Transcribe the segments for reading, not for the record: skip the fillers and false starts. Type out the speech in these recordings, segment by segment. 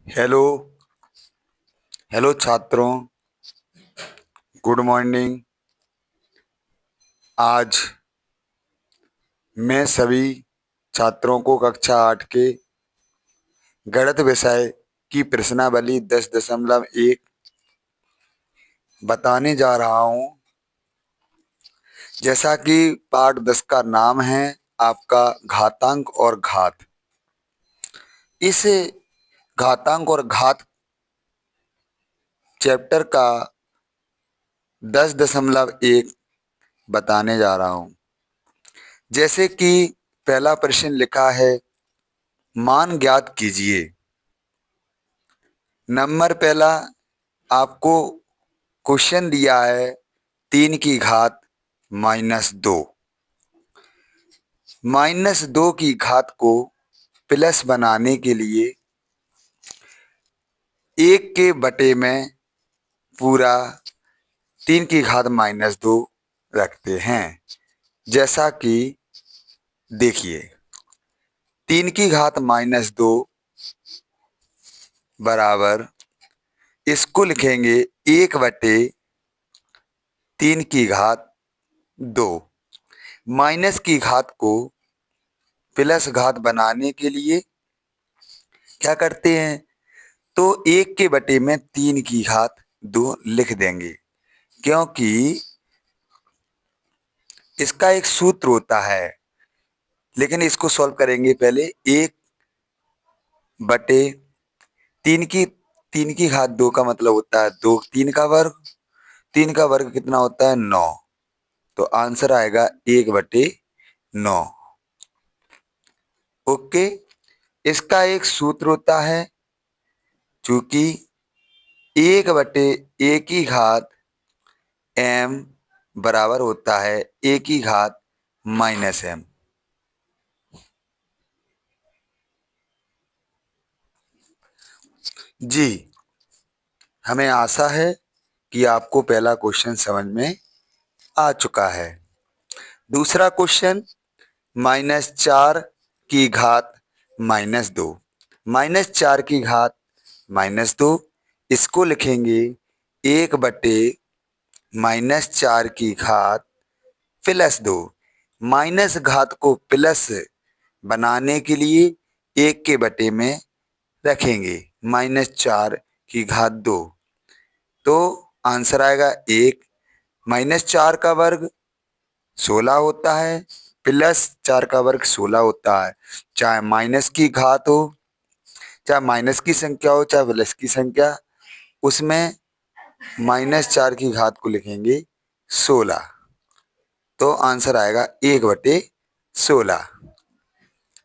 Hello. Hello छात्रों, good morning. आज मैं सभी छात्रों को कक्षा 8 के गणित विषय की प्रश्नावली 10.1 बताने जा रहा हूँ। जैसा कि पाठ 10 का नाम है आपका घातांक और घात। इस घातांक और घात चैप्टर का 10.1 बताने जा रहा हूँ। जैसे कि पहला प्रश्न लिखा है, मान ज्ञात कीजिए। नंबर पहला आपको क्वेश्चन दिया है 3 की घात -2। -2 की घात को प्लस बनाने के लिए 1 के बटे में पूरा 3 की घात -2 रखते हैं। जैसा कि देखिए, 3 की घात -2 बराबर, इसको लिखेंगे 1 बटे 3 की घात 2। माइनस की घात को प्लस घात बनाने के लिए क्या करते हैं, तो 1 के बटे में 3 की घात 2 लिख देंगे, क्योंकि इसका एक सूत्र होता है। लेकिन इसको सॉल्व करेंगे पहले। 1 बटे 3 की घात 2 का मतलब होता है 2, 3 का वर्ग। 3 का वर्ग कितना होता है, 9। तो आंसर आएगा 1 बटे 9। ओके। इसका एक सूत्र होता है, चूंकि 1 बटे ए की घात m बराबर होता है ए की घात -m। जी, हमें आशा है कि आपको पहला क्वेश्चन समझ में आ चुका है। दूसरा क्वेश्चन, -4 की घात -2। -4 की घात -2, इसको लिखेंगे 1 बटे -4 की घात +2। माइनस घात को प्लस बनाने के लिए 1 के बटे में रखेंगे -4 की घात 2। तो आंसर आएगा 1। -4 का वर्ग 16 होता है, +4 का वर्ग 16 होता है। चाहे माइनस की घात हो, चाहे माइनस की संख्या हो, चाहे प्लस की संख्या, उसमें -4 की घात को लिखेंगे 16। तो आंसर आएगा 1 बटे 16।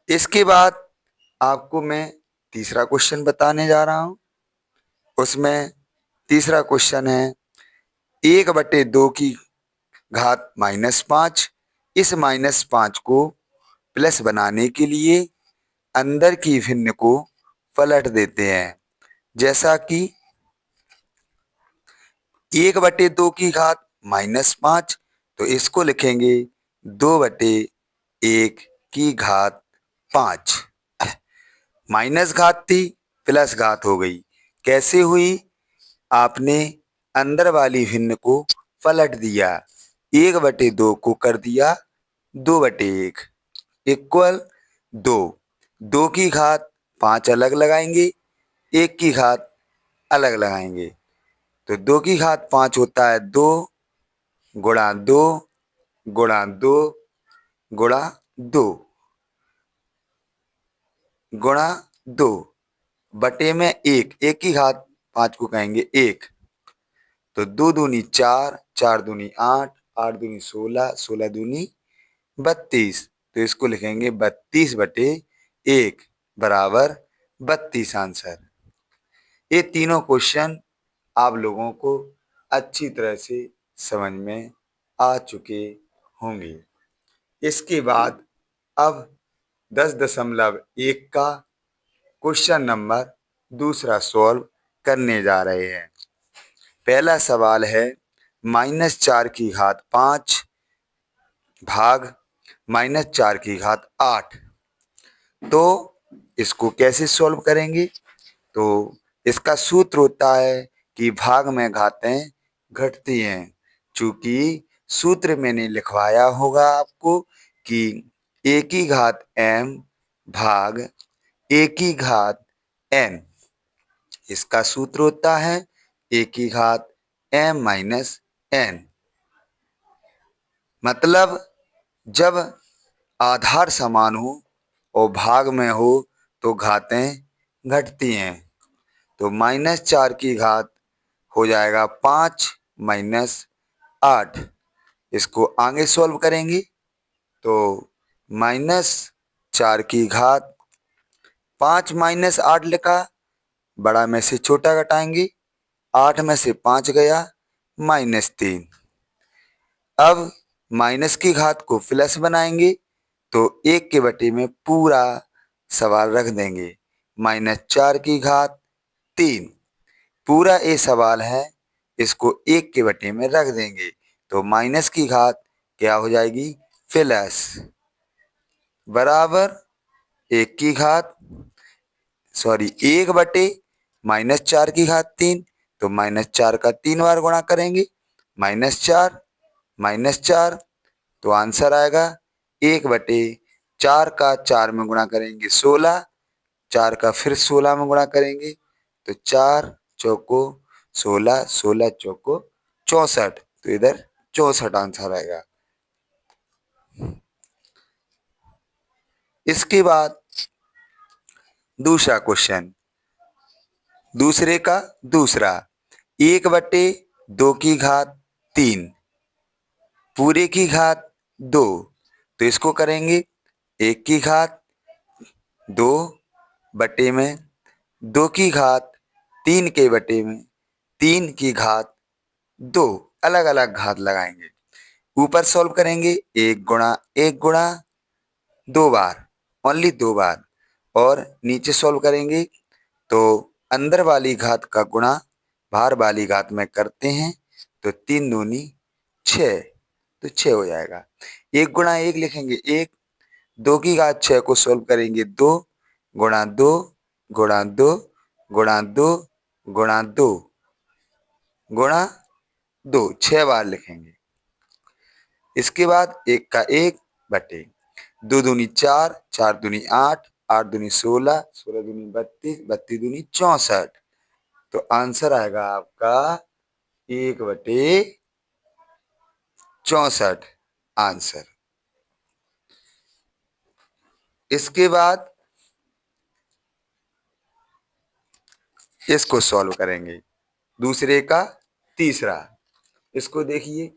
इसके बाद आपको मैं तीसरा क्वेश्चन बताने जा रहा हूँ। उसमें तीसरा क्वेश्चन है 1 बटे 2 की घात -5। इस -5 को प्लस बनाने के लिए अंदर की भिन्न को पलट देते हैं। जैसा कि 1 बटे 2 की घात -5, तो इसको लिखेंगे 2 बटे 1 की घात 5। माइनस घात थी, प्लस घात हो गई। कैसे हुई? आपने अंदर वाली भिन्न को पलट दिया, 1 बटे 2 को कर दिया 2 बटे 1 इक्वल 2। 2 की घात 5 अलग लगाएंगे, 1 की घात अलग लगाएंगे। तो 2 की घात 5 होता है 2 गुणा 2 गुणा 2 गुणा 2 गुणा 2 बटे में 1। 1 की घात 5 को कहेंगे 1। तो 2 दूनी 4, 4 दूनी 8, 8 दूनी 16, 16 दूनी 32। तो इसको लिखेंगे 32 बटे 1 बराबर 32 आंसर। ये तीनों क्वेश्चन आप लोगों को अच्छी तरह से समझ में आ चुके होंगे। इसके बाद अब 10.1 का क्वेश्चन नंबर दूसरा सॉल्व करने जा रहे हैं। पहला सवाल है -4 की घात 5 भाग -4 की घात 8। तो इसको कैसे सॉल्व करेंगे? तो इसका सूत्र होता है कि भाग में घातें घटती हैं। चूंकि सूत्र मैंने लिखवाया होगा आपको कि a की घात m भाग a की घात n, इसका सूत्र होता है a की घात m माइनस n। मतलब जब आधार समान हो और भाग में हो तो घातें घटती हैं। तो -4 की घात हो जाएगा 5 माइनस 8। इसको आगे सॉल्व करेंगे तो -4 की घात 5 माइनस 8 लिखा, बड़ा में से छोटा घटाएंगे, 8 में से 5 गया -3। अब माइनस की घात को प्लस बनाएंगे तो 1 के बटे में पूरा सवाल रख देंगे। -4 की घात 3 पूरा ये सवाल है, इसको 1 के बटे में रख देंगे तो माइनस की घात क्या हो जाएगी प्लस, बराबर 1 की घात 1 बटे -4 की घात 3, तो -4 का 3 बार गुणा करेंगे, -4 तो आंसर आएगा 1 बटे 4 का 4 में गुणा करेंगे 16, 4 का फिर 16 में गुणा करेंगे तो 4 चौको 16, 16 चौको 64, तो इधर 64 आंसर आएगा। इसके बाद दूसरा क्वेश्चन, दूसरे का दूसरा, 1 बटे 2 की घात 3 पूरे की घात 2, तो इसको करेंगे 1 की घात 2 बटे में 2 की घात 3 के बटे में 3 की घात 2, अलग अलग घात लगाएंगे। ऊपर सॉल्व करेंगे 1 गुणा 1 गुणा 2 बार, ओनली 2 बार, और नीचे सॉल्व करेंगे तो अंदर वाली घात का गुणा बाहर वाली घात में करते हैं तो 3 दूनी 6, तो 6 हो जाएगा। 1 गुणा 1 लिखेंगे 1, 2 की घात 6 को सॉल्व करेंगे 2 गुणा 2 गुणा 2 गुणा 2 गुणा 2 गुणा 2, 6 बार लिखेंगे। इसके बाद 1 का 1 बटे 2 दूनी 4, 4 दूनी 8, 8 दूनी 16, 16 दूनी 32, 32 दूनी 64, तो आंसर आएगा आपका 1 बटे 64 आंसर। इसके बाद इसको सॉल्व करेंगे, दूसरे का तीसरा, इसको देखिए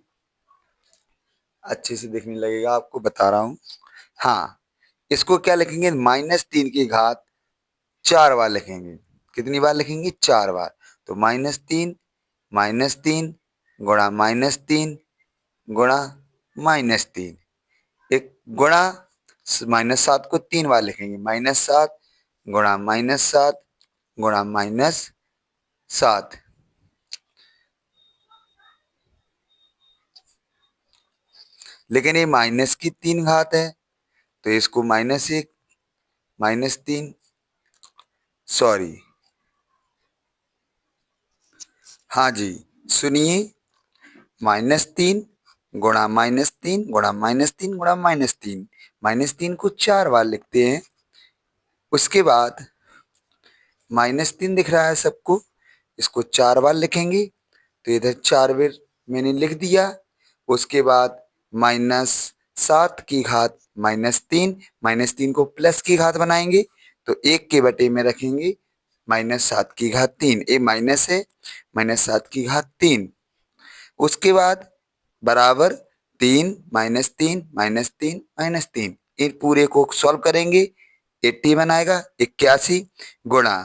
अच्छे से देखने लगेगा, आपको बता रहा हूं। हाँ, इसको क्या लिखेंगे -3 की घात 4 बार लिखेंगे। कितनी बार लिखेंगे 4 बार, तो -3 गुणा -3 गुणा -3, एक गुणा -7 को 3 बार लिखेंगे, -7 गुणा -7 गुणा -7, लेकिन ये माइनस की 3 घात है तो इसको -1 -3 सॉरी, हाँ जी सुनिए, -3 गुणा -3 गुणा -3 गुणा -3, -3 को 4 बार लिखते हैं। उसके बाद -3 दिख रहा है सबको, इसको 4 बार लिखेंगे तो इधर 4 बार मैंने लिख दिया। उसके बाद -7 की घात -3, -3 को प्लस की घात बनाएंगे तो 1 के बटे में रखेंगे -7 की घात 3, ये माइनस है, -7 की घात 3। उसके बाद बराबर 3 -3 -3 -3, इन पूरे को सॉल्व करेंगे 80 बनाएगा 81 गुणा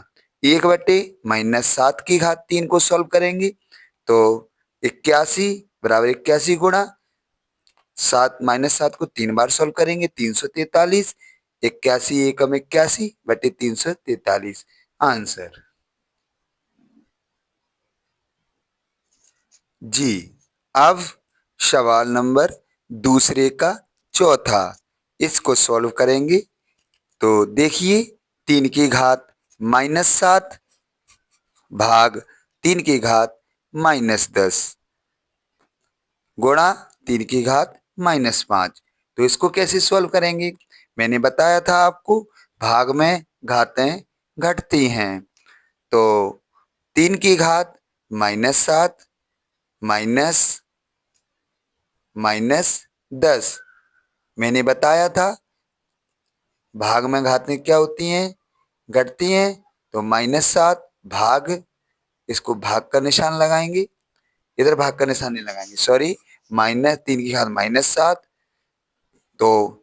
1 बटे -7 की घात 3 को सॉल्व करेंगे तो 81 बराबर 81 गुणा 7 -7 को 3 बार सॉल्व करेंगे 343, 81 एकम 81 बटे 343 आंसर। जी, अब सवाल नंबर दूसरे का चौथा, इसको सॉल्व करेंगे तो देखिए 3 की घात -7 भाग 3 की घात -10 गुणा 3 की घात -5। तो इसको कैसे सॉल्व करेंगे? मैंने बताया था आपको, भाग में घातें घटती हैं। तो 3 की घात -7 माइनस -10, मैंने बताया था भाग में घातें क्या होती हैं, घटती हैं। तो -7 भाग, इसको भाग का निशान लगाएंगे, इधर भाग का निशान नहीं लगाएंगे, सॉरी, -3 की घात -7। तो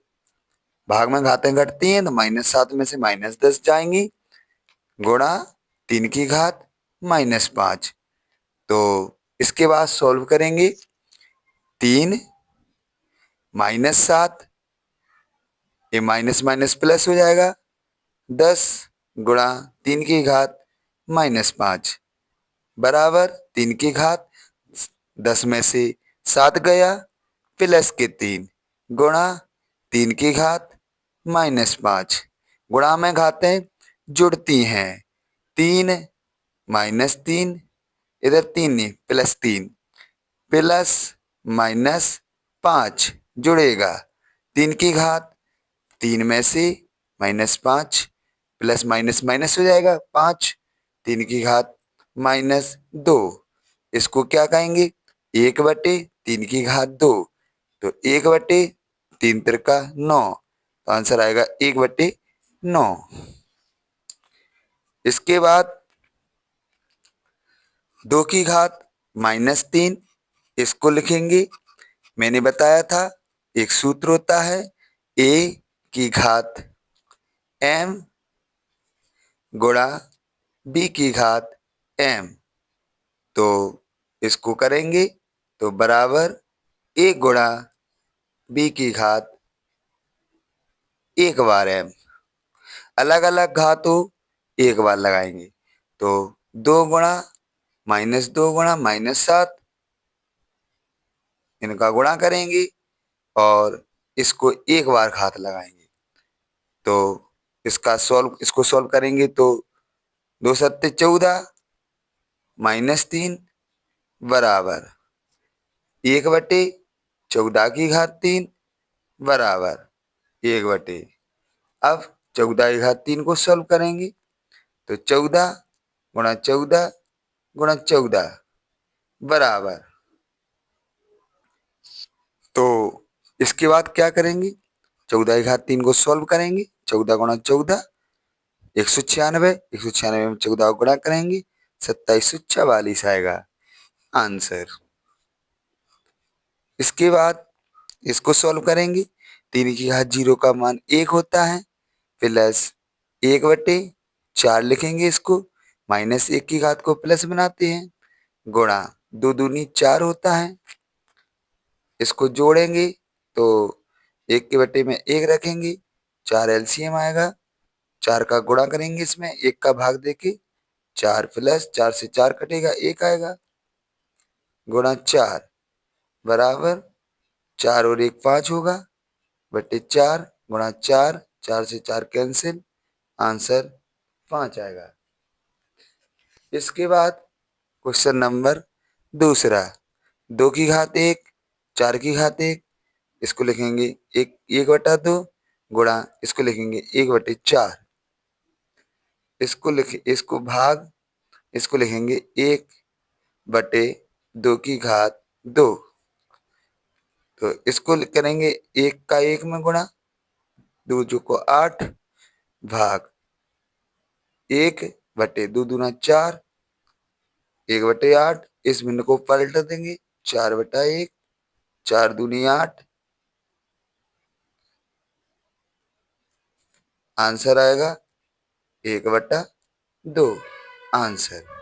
भाग में घातें घटती हैं तो -7 में से -10 जाएंगी, गुणा 3 की घात -5। तो इसके बाद सॉल्व करेंगे, 3 -7, ये माइनस माइनस प्लस हो जाएगा, 10 गुणा 3 की घात -5 बराबर 3 की घात, 10 में से 7 गया, प्लस के 3 गुणा 3 की घात -5। गुणा में घातें जुड़ती हैं, 3 - 3, इधर 3 नहीं +3, प्लस -5 जुड़ेगा, 3 की घात, 3 में से -5, प्लस माइनस माइनस हो जाएगा 5, 3 की घात -2। इसको क्या कहेंगे, 1/3 की घात 2। तो 1/3 तो आंसर आएगा 1/9। इसके बाद 2 की घात -3, इसको लिखेंगे। मैंने बताया था एक सूत्र होता है, A की घात m गुणा B की घात m। तो इसको करेंगे तो बराबर 1 गुणा B की घात 1 बार m, अलग अलग घात हो 1 बार लगाएंगे। तो 2 गुणा -2 गुणा -7, इनका गुणा करेंगे और इसको 1 बार घात लगाएंगे। तो इसको सॉल्व करेंगे तो 2 सत्ते 14 -3 बराबर 1/14 की घात 3 बराबर 1/। अब 14 की घात 3 को सॉल्व करेंगे तो 14 गुणा 14 गुणा 14 बराबर, तो इसके बाद क्या करेंगे, 14 की घात 3 को सॉल्व करेंगे, 14 गुणा 14 196, 196 में 14 को गुणा करेंगे 2744 आएगा आंसर। इसके बाद इसको सॉल्व करेंगे, 3 की घात 0 का मान 1 होता है, प्लस 1/4 लिखेंगे इसको, -1 की घात को प्लस बनाते हैं, गुणा 2 दूनी 4 होता है, इसको जोड़ेंगे तो 1 के बटे में 1 रखेंगे, 4 एलसीएम आएगा, 4 का गुणा करेंगे इसमें 1 का भाग देके, 4 प्लस 4 से 4 कटेगा 1 आएगा, गुणा 4 बराबर 4 और 1 5 होगा, बटे 4 गुणा 4, 4 से 4 कैंसिल, आंसर 5 आएगा। इसके बाद क्वेश्चन नंबर दूसरा, 2 की घात 1, 4 की घात 1, इसको लिखेंगे 1/2 गुणा, इसको लिखेंगे 1/4, इसको भाग, इसको लिखेंगे 1/2 की घात 2। तो इसको करेंगे 1 का 1 में गुणा, 2 को 8 भाग 1/2 दूना 4, 1/8, इस भिन्न को पलट देंगे, 4/1, 4 दूनी 8, आंसर आएगा 1/2 आंसर।